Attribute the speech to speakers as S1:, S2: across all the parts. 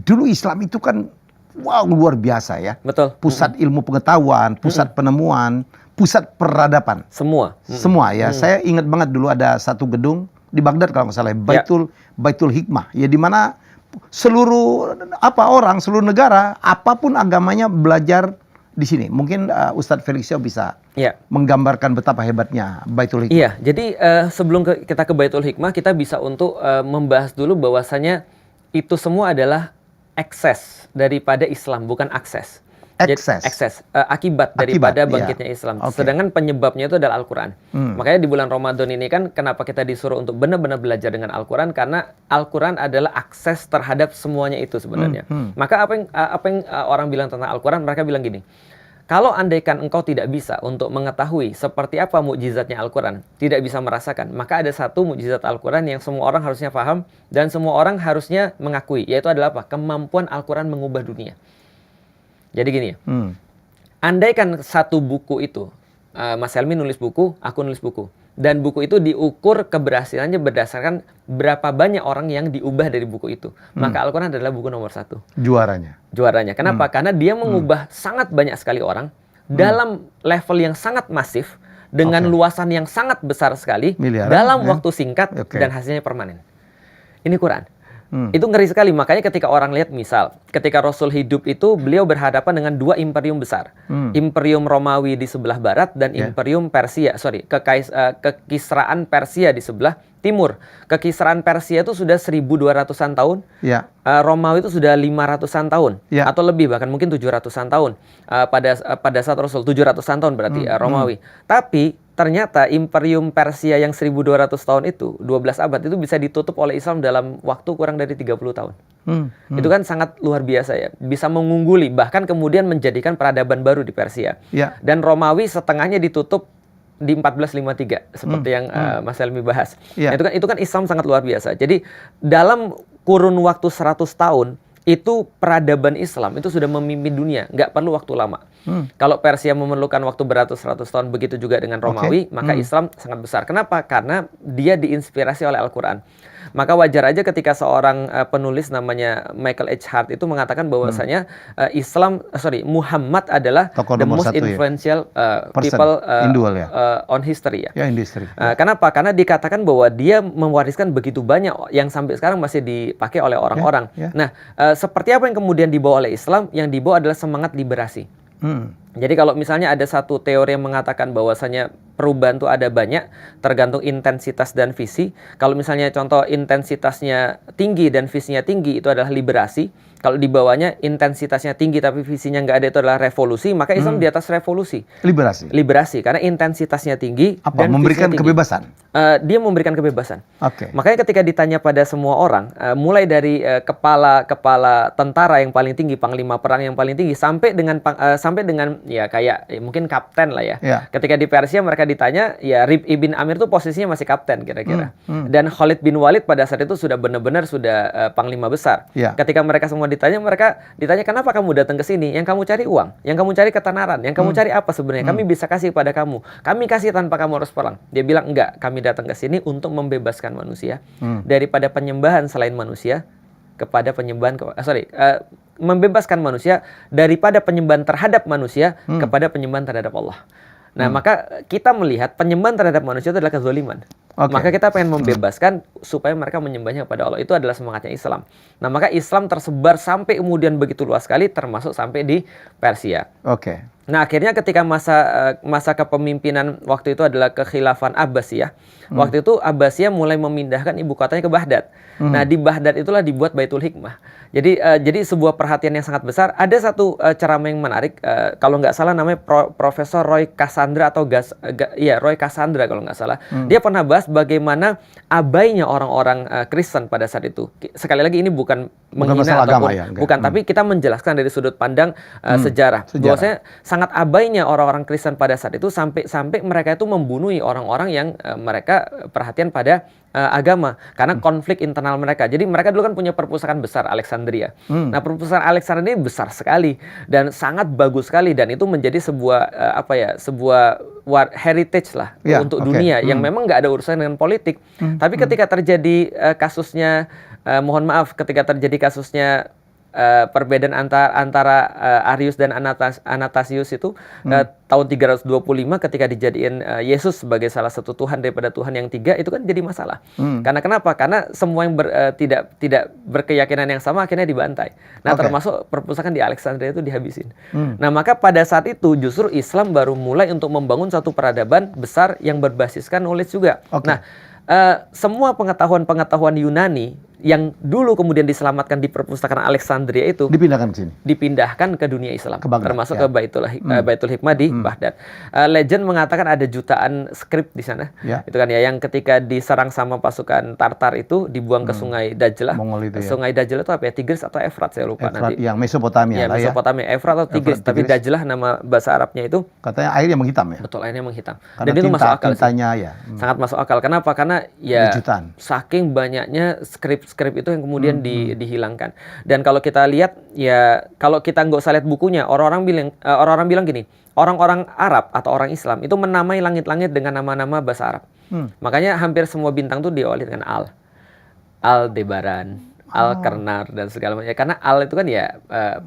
S1: dulu Islam itu kan wow luar biasa ya.
S2: Betul.
S1: Pusat ilmu pengetahuan, pusat penemuan, pusat peradaban.
S2: Semua.
S1: Semua ya. Saya ingat banget dulu ada satu gedung di Baghdad kalau nggak salah, Baitul Hikmah. Ya di mana seluruh seluruh negara apapun agamanya belajar di sini. Mungkin Ustadz Felixio bisa menggambarkan betapa hebatnya Baitul Hikmah.
S2: Iya, jadi sebelum kita ke Baitul Hikmah, kita bisa untuk membahas dulu bahwasanya itu semua adalah ekses daripada Islam, bukan akses. Akibat daripada bangkitnya Islam. Sedangkan penyebabnya itu adalah Al-Quran. Makanya di bulan Ramadan ini kan kenapa kita disuruh untuk benar-benar belajar dengan Al-Quran, karena Al-Quran adalah akses terhadap semuanya itu sebenarnya. Maka apa yang orang bilang tentang Al-Quran, mereka bilang gini, kalau andaikan engkau tidak bisa untuk mengetahui seperti apa mukjizatnya Al-Quran, tidak bisa merasakan, maka ada satu mukjizat Al-Quran yang semua orang harusnya paham dan semua orang harusnya mengakui, yaitu adalah apa? Kemampuan Al-Quran mengubah dunia. Jadi gini ya, andaikan satu buku itu, Mas Helmi nulis buku, aku nulis buku, dan buku itu diukur keberhasilannya berdasarkan berapa banyak orang yang diubah dari buku itu, maka Al-Quran adalah buku nomor 1. Juaranya. Kenapa? Karena dia mengubah sangat banyak sekali orang dalam level yang sangat masif, dengan luasan yang sangat besar sekali, dalam waktu singkat, dan hasilnya permanen. Ini Quran. Itu ngeri sekali. Makanya ketika orang lihat, misal ketika Rasul hidup itu, beliau berhadapan dengan 2 imperium besar, Imperium Romawi di sebelah barat dan Imperium Persia, kekisraan Persia di sebelah timur. Kekisraan Persia itu sudah 1200-an tahun, Romawi itu sudah 500-an tahun, atau lebih, bahkan mungkin 700-an tahun pada saat Rasul, 700-an tahun berarti Romawi. Tapi ternyata Imperium Persia yang 1200 tahun itu, 12 abad itu bisa ditutup oleh Islam dalam waktu kurang dari 30 tahun. Itu kan sangat luar biasa ya. Bisa mengungguli, bahkan kemudian menjadikan peradaban baru di Persia. Dan Romawi setengahnya ditutup di 1453, seperti yang Mas Helmi bahas. Itu kan Islam sangat luar biasa. Jadi dalam kurun waktu 100 tahun, itu peradaban Islam itu sudah memimpin dunia, nggak perlu waktu lama. Kalau Persia memerlukan waktu beratus-ratus tahun, begitu juga dengan Romawi, maka Islam sangat besar. Kenapa? Karena dia diinspirasi oleh Al-Quran. Maka wajar aja ketika seorang penulis namanya Michael H. Hart itu mengatakan bahwasanya Muhammad adalah the most influential people on history ya. Kenapa? Karena dikatakan bahwa dia mewariskan begitu banyak yang sampai sekarang masih dipakai oleh orang-orang. Nah, seperti apa yang kemudian dibawa oleh Islam? Yang dibawa adalah semangat liberasi. Jadi kalau misalnya ada satu teori yang mengatakan bahwasanya perubahan itu ada banyak, tergantung intensitas dan visi. Kalau misalnya contoh intensitasnya tinggi dan visinya tinggi, itu adalah liberasi. Kalau di bawahnya intensitasnya tinggi tapi visinya nggak ada, itu adalah revolusi. Maka Islam di atas revolusi. Liberasi, karena intensitasnya tinggi dan
S1: memberikan kebebasan.
S2: Dia memberikan kebebasan. Makanya ketika ditanya pada semua orang, mulai dari kepala tentara yang paling tinggi, panglima perang yang paling tinggi, sampai dengan ya kayak mungkin kapten lah ya. Ketika di Persia mereka ditanya, ya Rib ibn Amir tuh posisinya masih kapten kira-kira. Dan Khalid bin Walid pada saat itu sudah benar-benar panglima besar. Ketika mereka semua ditanya kenapa kamu datang ke sini? Yang kamu cari uang, yang kamu cari ketenaran, yang kamu cari apa sebenarnya? Kami bisa kasih pada kamu. Kami kasih tanpa kamu harus perang. Dia bilang enggak, kami datang ke sini untuk membebaskan manusia daripada penyembahan selain manusia kepada penyembahan membebaskan manusia daripada penyembahan terhadap manusia kepada penyembahan terhadap Allah. Nah, maka kita melihat penyembahan terhadap manusia itu adalah kezaliman. Maka kita pengen membebaskan supaya mereka menyembahnya kepada Allah. Itu adalah semangatnya Islam. Nah, maka Islam tersebar sampai kemudian begitu luas sekali, termasuk sampai di Persia. Nah, akhirnya ketika masa kepemimpinan waktu itu adalah kekhilafan Abbasiyah. Waktu itu Abbasiyah mulai memindahkan ibu kotanya ke Baghdad. Nah, di Baghdad itulah dibuat Baitul Hikmah. Jadi sebuah perhatian yang sangat besar. Ada satu ceramah yang menarik, kalau nggak salah namanya Profesor Roy Cassandra atau Roy Cassandra kalau nggak salah. Dia pernah bahas bagaimana abainya orang-orang Kristen pada saat itu. Sekali lagi ini bukan menghina ataupun bukan, tapi kita menjelaskan dari sudut pandang sejarah. Bahwasanya sangat abainya orang-orang Kristen pada saat itu sampai mereka itu membunuhi orang-orang yang mereka perhatian pada agama karena konflik internal mereka. Jadi mereka dulu kan punya perpustakaan besar Alexandria. Nah, perpustakaan Alexandria ini besar sekali dan sangat bagus sekali, dan itu menjadi sebuah heritage lah untuk dunia yang memang nggak ada urusan dengan politik. Tapi ketika terjadi kasusnya ketika terjadi kasusnya perbedaan antara Arius dan Anastasius itu tahun 325 ketika dijadiin Yesus sebagai salah satu Tuhan daripada Tuhan yang tiga, itu kan jadi masalah. Karena kenapa? Karena semua yang tidak berkeyakinan yang sama akhirnya dibantai. Nah, termasuk perpustakaan di Alexandria itu dihabisin. Nah, maka pada saat itu justru Islam baru mulai untuk membangun satu peradaban besar yang berbasiskan knowledge juga. Nah, semua pengetahuan Yunani yang dulu kemudian diselamatkan di perpustakaan Alexandria itu dipindahkan ke dunia Islam, termasuk ke Baitul Hikmah di Baghdad. Legend mengatakan ada jutaan skrip di sana, itu kan ya, yang ketika diserang sama pasukan Tartar itu dibuang ke Sungai Dajlah. Sungai Dajlah itu apa ya? Tigris atau Efrat, saya lupa nanti.
S1: Yang Mesopotamia.
S2: Mesopotamia, Efrat atau Tigris, tapi Dajlah nama bahasa Arabnya itu.
S1: Katanya airnya menghitam ya.
S2: Betul, airnya menghitam.
S1: Karena
S2: dan itu masuk akal sih.
S1: Sangat
S2: masuk akal. Kenapa? Karena ya saking banyaknya skrip itu yang kemudian dihilangkan. Dan kalau kita lihat, ya kalau kita nggak usah lihat bukunya, orang-orang bilang gini, orang-orang Arab atau orang Islam itu menamai langit-langit dengan nama-nama bahasa Arab. Makanya hampir semua bintang tuh diawali dengan Aldebaran, Al-Karnar dan segala macam. Karena Al itu kan ya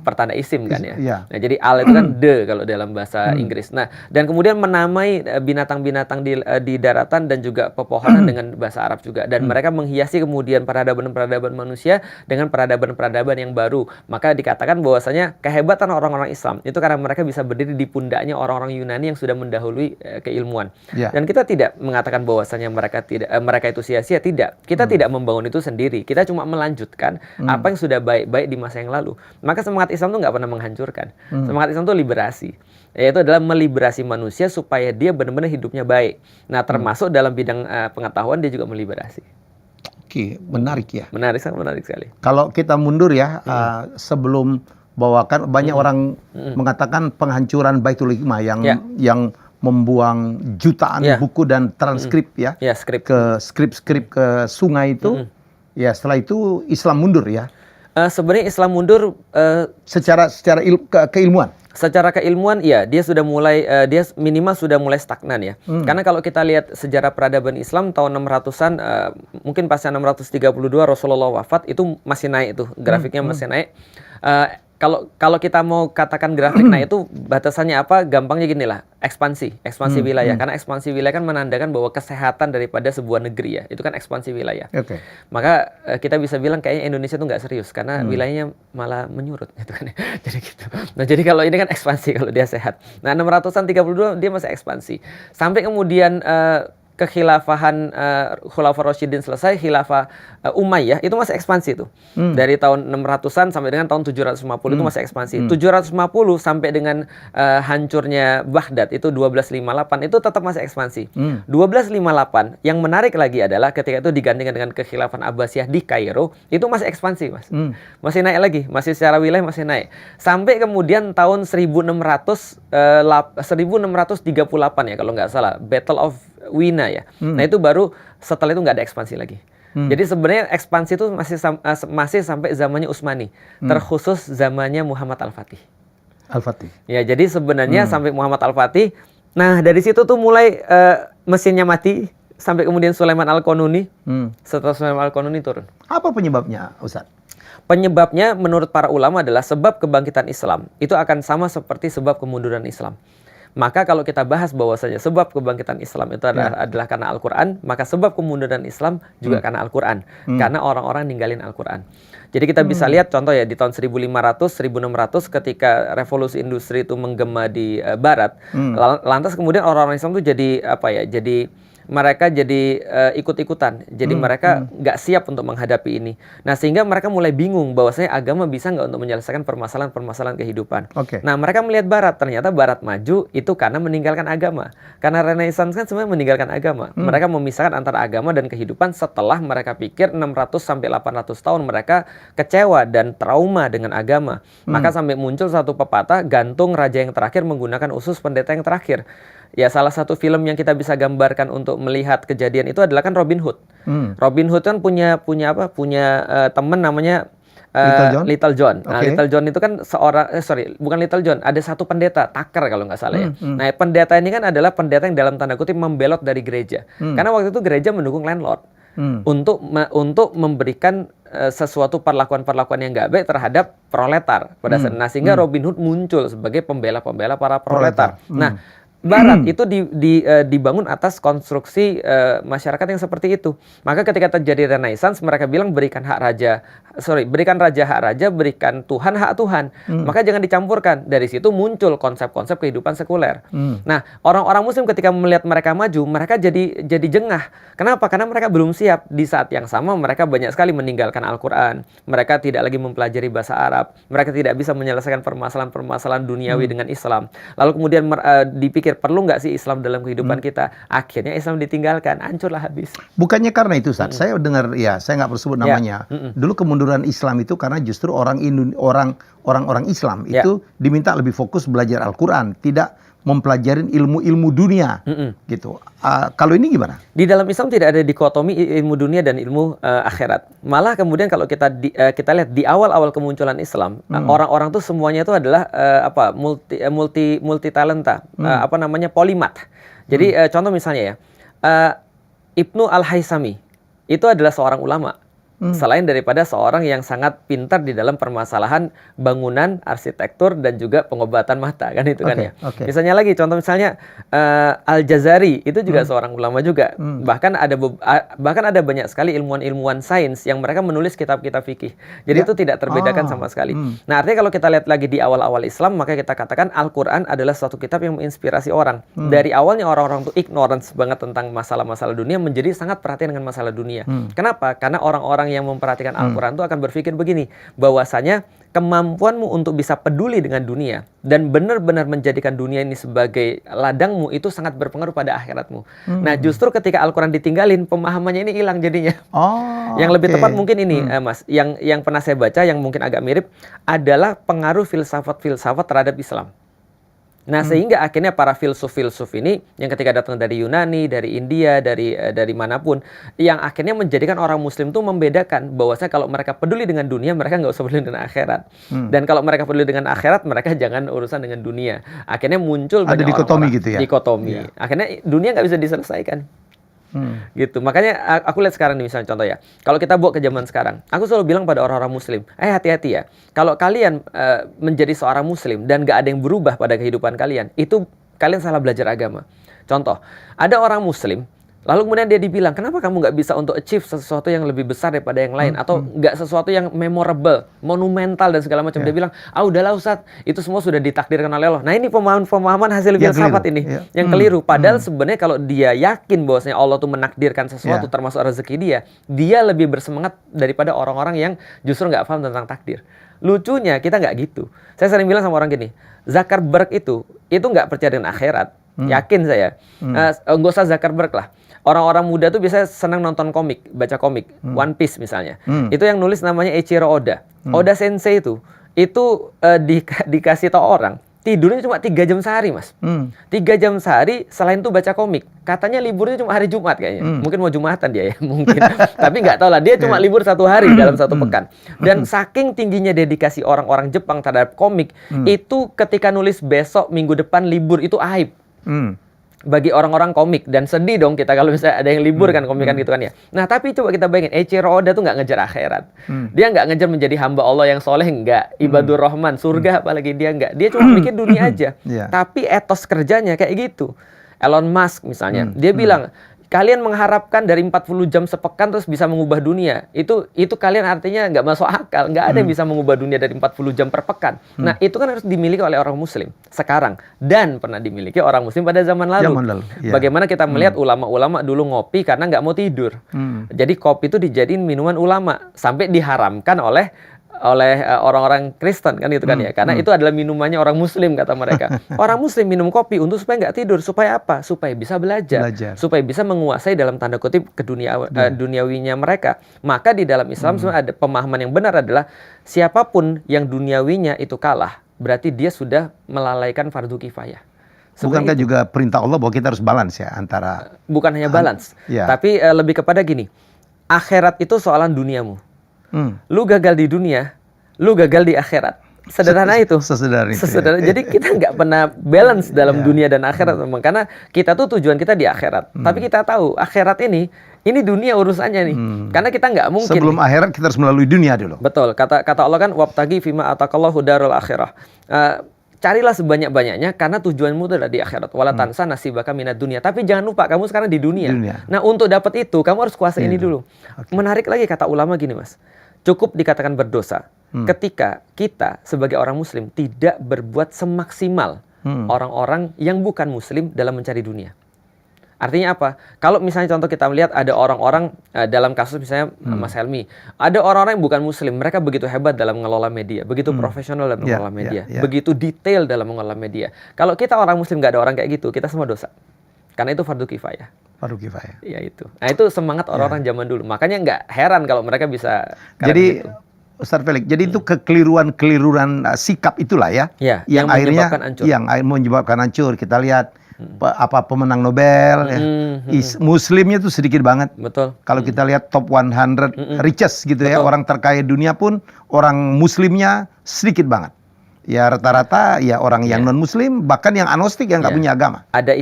S2: pertanda isim kan ya. Nah, jadi Al itu kan de kalau dalam bahasa Inggris. Nah, dan kemudian menamai binatang-binatang di daratan dan juga pepohonan dengan bahasa Arab juga. Dan mereka menghiasi kemudian peradaban-peradaban manusia dengan peradaban-peradaban yang baru. Maka dikatakan bahwasanya kehebatan orang-orang Islam itu karena mereka bisa berdiri di pundaknya orang-orang Yunani yang sudah mendahului keilmuan. Dan kita tidak mengatakan bahwasanya mereka itu sia-sia, tidak. Kita tidak membangun itu sendiri. Kita cuma melanjutkan apa yang sudah baik-baik di masa yang lalu. Maka semangat Islam itu nggak pernah menghancurkan. Semangat Islam itu liberasi. Yaitu adalah meliberasi manusia supaya dia benar-benar hidupnya baik. Nah, termasuk dalam bidang pengetahuan dia juga meliberasi.
S1: Oke, menarik ya.
S2: Sangat menarik sekali.
S1: Kalau kita mundur ya, sebelum bawakan, banyak orang mengatakan penghancuran Baitul Hikmah yang membuang jutaan buku dan transkrip ke skrip ke sungai itu. Ya, setelah itu Islam mundur ya.
S2: Sebenarnya Islam mundur
S1: secara keilmuan.
S2: Secara keilmuan, ya, dia sudah mulai, dia minimal sudah mulai stagnan ya. Karena kalau kita lihat sejarah peradaban Islam tahun 600-an, mungkin pasca 632 Rasulullah wafat, itu masih naik tuh, grafiknya masih naik. Kalau kita mau katakan grafik naik itu batasannya apa? Gampangnya gini lah, ekspansi wilayah. Karena ekspansi wilayah kan menandakan bahwa kesehatan daripada sebuah negeri ya, itu kan ekspansi wilayah. Maka kita bisa bilang kayaknya Indonesia tuh nggak serius karena wilayahnya malah menyurut, gitu kan. Jadi gitu. Nah, jadi kalau ini kan ekspansi kalau dia sehat. Nah, 600-an 32 dia masih ekspansi. Sampai kemudian kekhilafahan Khulafaur Rasyidin selesai, khilafah Umayyah itu masih ekspansi tuh. Dari tahun 600-an sampai dengan tahun 750 itu masih ekspansi. 750 sampai dengan hancurnya Baghdad itu 1258 itu tetap masih ekspansi. 1258 yang menarik lagi adalah ketika itu digantikan dengan kekhilafan Abbasiyah di Kairo, itu masih ekspansi, Mas. Masih naik lagi, masih secara wilayah masih naik. Sampai kemudian tahun 1638 ya kalau nggak salah, Battle of Wina ya. Nah, itu baru setelah itu nggak ada ekspansi lagi. Jadi sebenarnya ekspansi itu masih sampai zamannya Utsmani, terkhusus zamannya Muhammad Al-Fatih. Ya, jadi sebenarnya sampai Muhammad Al-Fatih. Nah, dari situ tuh mulai mesinnya mati sampai kemudian Sulaiman Al-Qanuni. Setelah Sulaiman Al-Qanuni turun.
S1: Apa penyebabnya, Ustaz?
S2: Penyebabnya menurut para ulama adalah sebab kebangkitan Islam itu akan sama seperti sebab kemunduran Islam. Maka kalau kita bahas bahwasanya sebab kebangkitan Islam itu adalah karena Al-Quran, maka sebab kemunduran Islam juga karena Al-Quran. Karena orang-orang ninggalin Al-Quran. Jadi kita bisa lihat contoh ya di tahun 1500-1600 ketika revolusi industri itu menggema di Barat, lantas kemudian orang-orang Islam itu jadi apa ya? Mereka jadi ikut-ikutan. Jadi mereka nggak siap untuk menghadapi ini. Nah, sehingga mereka mulai bingung bahwasanya agama bisa nggak untuk menyelesaikan permasalahan-permasalahan kehidupan. Nah, mereka melihat Barat. Ternyata Barat maju itu karena meninggalkan agama. Karena Renaissance kan sebenarnya meninggalkan agama. Mereka memisahkan antara agama dan kehidupan setelah mereka pikir 600-800 tahun mereka kecewa dan trauma dengan agama. Maka sampai muncul satu pepatah, gantung raja yang terakhir menggunakan usus pendeta yang terakhir. Ya, salah satu film yang kita bisa gambarkan untuk melihat kejadian itu adalah kan Robin Hood. Robin Hood kan punya teman namanya Little John. Nah, Little John itu kan bukan Little John, ada satu pendeta, Tucker kalau nggak salah ya. Nah, pendeta ini kan adalah pendeta yang dalam tanda kutip membelot dari gereja. Karena waktu itu gereja mendukung landlord. Untuk memberikan sesuatu perlakuan-perlakuan yang nggak baik terhadap proletar pada saat. Nah, sehingga Robin Hood muncul sebagai pembela-pembela para proletar. Nah, Barat itu dibangun atas konstruksi masyarakat yang seperti itu. Maka ketika terjadi Renaissance, mereka bilang berikan raja hak raja, berikan Tuhan hak Tuhan. Maka jangan dicampurkan. Dari situ muncul konsep-konsep kehidupan sekuler. Nah, orang-orang Muslim ketika melihat mereka maju, mereka jadi jengah. Kenapa? Karena mereka belum siap. Di saat yang sama mereka banyak sekali meninggalkan Al-Quran. Mereka tidak lagi mempelajari bahasa Arab. Mereka tidak bisa menyelesaikan permasalahan-permasalahan duniawi dengan Islam. Lalu kemudian dipikir, perlu nggak sih Islam dalam kehidupan kita? Akhirnya Islam ditinggalkan, hancurlah habis.
S1: Bukannya karena itu, Ustaz. Saya dengar, ya saya nggak perlu sebut namanya. Dulu kemunduran Islam itu karena justru orang-orang Islam itu diminta lebih fokus belajar Al-Quran, tidak mempelajari ilmu-ilmu dunia, gitu. Kalau ini gimana?
S2: Di dalam Islam tidak ada dikotomi ilmu dunia dan ilmu akhirat. Malah kemudian kalau kita lihat di awal-awal kemunculan Islam, orang-orang tuh semuanya itu adalah multi talenta, polimat. Jadi contoh misalnya ya, Ibnu Al-Haisami itu adalah seorang ulama. Selain daripada seorang yang sangat pintar di dalam permasalahan bangunan, arsitektur, dan juga pengobatan mata, kan itu kan ya. Misalnya lagi, contoh misalnya Al-Jazari itu juga seorang ulama juga. Bahkan ada banyak sekali ilmuwan-ilmuwan sains yang mereka menulis kitab-kitab fikih. Jadi itu tidak terbedakan sama sekali. Nah, artinya kalau kita lihat lagi di awal-awal Islam, maka kita katakan Al-Quran adalah suatu kitab yang menginspirasi orang. Dari awalnya orang-orang itu ignorance banget tentang masalah-masalah dunia, menjadi sangat perhatian dengan masalah dunia. Kenapa? Karena orang-orang yang memperhatikan Al-Quran itu akan berpikir begini, bahwasanya kemampuanmu untuk bisa peduli dengan dunia dan benar-benar menjadikan dunia ini sebagai ladangmu itu sangat berpengaruh pada akhiratmu. Nah, justru ketika Al-Quran ditinggalin, pemahamannya ini hilang jadinya. Yang lebih tepat mungkin ini, Mas, yang pernah saya baca yang mungkin agak mirip adalah pengaruh filsafat terhadap Islam. Nah, sehingga akhirnya para filsuf-filsuf ini yang ketika datang dari Yunani, dari India, dari manapun, yang akhirnya menjadikan orang Muslim itu membedakan bahwasanya kalau mereka peduli dengan dunia, mereka nggak usah peduli dengan akhirat. Dan kalau mereka peduli dengan akhirat, mereka jangan urusan dengan dunia. Akhirnya muncul banyak
S1: dikotomi gitu ya.
S2: Dikotomi. Akhirnya dunia nggak bisa diselesaikan. Gitu. Makanya aku lihat sekarang nih, misalnya contoh ya, kalau kita bawa ke zaman sekarang, aku selalu bilang pada orang-orang Muslim, hati-hati ya, kalau kalian menjadi seorang Muslim dan gak ada yang berubah pada kehidupan kalian, itu kalian salah belajar agama. Contoh, ada orang Muslim, lalu kemudian dia dibilang, kenapa kamu nggak bisa untuk achieve sesuatu yang lebih besar daripada yang lain, atau nggak sesuatu yang memorable, monumental dan segala macam. Dia bilang, udahlah Ustadz, itu semua sudah ditakdirkan oleh Allah. Nah, ini pemahaman hasil filsafat ini yang keliru. Padahal sebenarnya kalau dia yakin bahwasanya Allah tuh menakdirkan sesuatu termasuk rezeki dia lebih bersemangat daripada orang-orang yang justru nggak paham tentang takdir. Lucunya kita nggak gitu. Saya sering bilang sama orang gini, Zuckerberg itu nggak percaya dengan akhirat. Yakin saya. Nggak usah Zuckerberg lah. Orang-orang muda tuh biasanya senang nonton komik, baca komik, One Piece misalnya. Itu yang nulis namanya Eiichiro Oda. Oda Sensei itu dikasih tau orang, tidurnya cuma 3 jam sehari, Mas. 3 jam sehari, selain itu baca komik. Katanya liburnya cuma hari Jumat kayaknya. Mungkin mau Jumatan dia ya, mungkin. Tapi nggak tahu lah, dia cuma libur 1 hari dalam 1 pekan. Dan saking tingginya dedikasi orang-orang Jepang terhadap komik, itu ketika nulis besok minggu depan libur, itu aib. Bagi orang-orang komik, dan sedih dong kita kalau misalnya ada yang libur kan komikan gitu kan ya. Nah, tapi coba kita bayangin, Eiichiro Oda tuh nggak ngejar akhirat. Dia nggak ngejar menjadi hamba Allah yang soleh, nggak. Ibadur Rahman, surga apalagi dia nggak. Dia cuma mikir dunia aja. Tapi etos kerjanya kayak gitu. Elon Musk misalnya, dia bilang, kalian mengharapkan dari 40 jam sepekan terus bisa mengubah dunia. Itu kalian artinya nggak masuk akal. Nggak ada yang bisa mengubah dunia dari 40 jam per pekan. Nah, itu kan harus dimiliki oleh orang Muslim sekarang. Dan pernah dimiliki orang Muslim pada zaman lalu. Bagaimana kita melihat ulama-ulama dulu ngopi karena nggak mau tidur. Jadi kopi itu dijadiin minuman ulama. Sampai diharamkan oleh orang-orang Kristen kan gitu kan ya, karena itu adalah minumannya orang Muslim kata mereka. Orang Muslim minum kopi untuk supaya nggak tidur, supaya apa? Supaya bisa belajar. Supaya bisa menguasai dalam tanda kutip duniawinya mereka. Maka di dalam Islam sebenarnya ada pemahaman yang benar adalah siapapun yang duniawinya itu kalah, berarti dia sudah melalaikan fardu kifayah.
S1: Bukankah juga perintah Allah bahwa kita harus balance ya antara...
S2: Bukan hanya balance, tapi lebih kepada gini, akhirat itu soalan duniamu. Lu gagal di dunia, lu gagal di akhirat. Sederhana itu.
S1: Sesederhana itu.
S2: Sesederhana. Jadi kita nggak pernah balance dalam dunia dan akhirat, memang karena kita tuh tujuan kita di akhirat. Tapi kita tahu akhirat ini dunia urusannya nih. Karena kita nggak mungkin.
S1: Sebelum akhirat kita harus melalui dunia dulu.
S2: Betul. Kata Allah kan wabtagi fima atakallahu darul akhirah. Carilah sebanyak-banyaknya karena tujuanmu itu ada di akhirat. Wala tansa nasibaka minad dunia. Tapi jangan lupa kamu sekarang di dunia. Nah, untuk dapat itu kamu harus kuasai ini dulu. Menarik lagi kata ulama gini, Mas. Cukup dikatakan berdosa ketika kita sebagai orang muslim tidak berbuat semaksimal orang-orang yang bukan muslim dalam mencari dunia. Artinya apa? Kalau misalnya contoh kita melihat ada orang-orang dalam kasus misalnya Mas Helmi, ada orang-orang yang bukan muslim, mereka begitu hebat dalam mengelola media, begitu profesional dalam mengelola media, begitu detail dalam mengelola media. Kalau kita orang muslim nggak ada orang kayak gitu, kita semua dosa. Karena itu fardu kifayah.
S1: Fardu kifayah.
S2: Iya itu. Nah itu semangat orang-orang zaman dulu. Makanya nggak heran kalau mereka bisa.
S1: Jadi gitu. Ustaz Felix, jadi itu kekeliruan sikap itulah ya, yang akhirnya menyebabkan hancur. Kita lihat pemenang Nobel, Muslimnya tuh sedikit banget.
S2: Betul.
S1: Kalau kita lihat top 100 richest gitu ya, orang terkaya dunia pun orang Muslimnya sedikit banget. Ya rata-rata ya orang yang non Muslim, bahkan yang agnostik yang nggak punya agama.
S2: Ada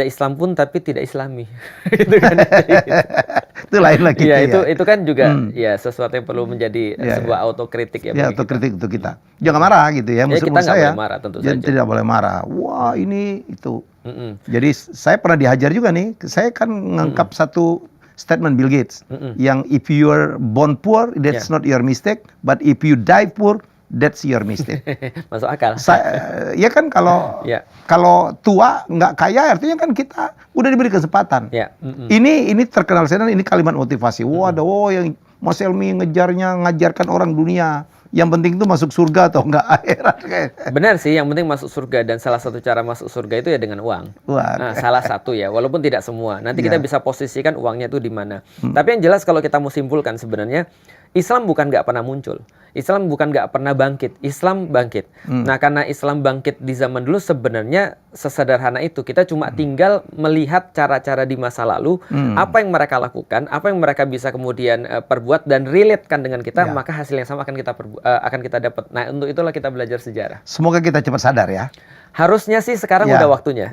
S2: Islam pun tapi tidak Islami. Gitu kan.
S1: Itu lain lagi.
S2: Ya, itu kan juga ya sesuatu yang perlu menjadi sebuah autokritik ya.
S1: Ya autokritik untuk kita. Jangan marah gitu ya.
S2: Kita nggak boleh marah tentu saja.
S1: Tidak boleh marah. Wah ini itu. Jadi saya pernah dihajar juga nih. Saya kan ngangkap satu statement Bill Gates yang if you're born poor, that's not your mistake, but if you die poor, that's your mistake.
S2: Masuk akal.
S1: Ya kan kalau tua nggak kaya artinya kan kita udah diberi kesempatan. Ini terkenal saya ini kalimat motivasi. Waduh, yang Mas Helmi ngajarkan orang dunia. Yang penting itu masuk surga atau enggak akhirat.
S2: Benar sih, yang penting masuk surga, dan salah satu cara masuk surga itu ya dengan uang. Nah, salah satu ya, walaupun tidak semua. Nanti kita bisa posisikan uangnya itu di mana. Tapi yang jelas kalau kita mau simpulkan sebenarnya Islam bukan nggak pernah muncul. Islam bukan nggak pernah bangkit. Islam bangkit. Nah, karena Islam bangkit di zaman dulu sebenarnya sesederhana itu. Kita cuma tinggal melihat cara-cara di masa lalu, apa yang mereka lakukan, apa yang mereka bisa kemudian perbuat dan relatekan dengan kita, maka hasil yang sama akan kita dapat. Nah, untuk itulah kita belajar sejarah.
S1: Semoga kita cepat sadar ya.
S2: Harusnya sih sekarang udah waktunya.